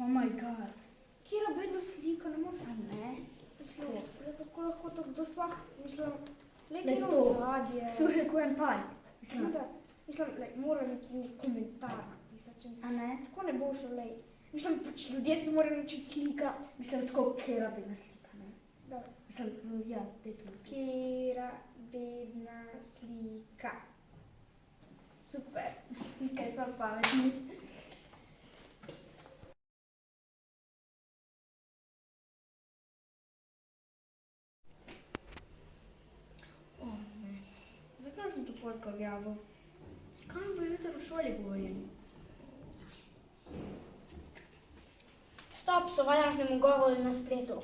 Oh my god. Kjera bedna slika, ne moreš? A ne? Mislim, kako lahko to kdo sploh, mislim, Lej kjero to. ozadje. Slušaj, ko en paj. Mislim, mora neki komentar napisati. A ne? Tako ne bo šlo, lej. Mislim, pač ljudje se morajo naučiti slikati. Mislim, tako kjera bedna slika, ne? Dobro. Mislim, ja, daj to. Kjera bedna slika. Super. Kaj smo pametni. O, ne. Zakaj sem to fotko objavil? Kaj mi bo jutri v šoli govorili? Stop sovražnemu govoru na spletu.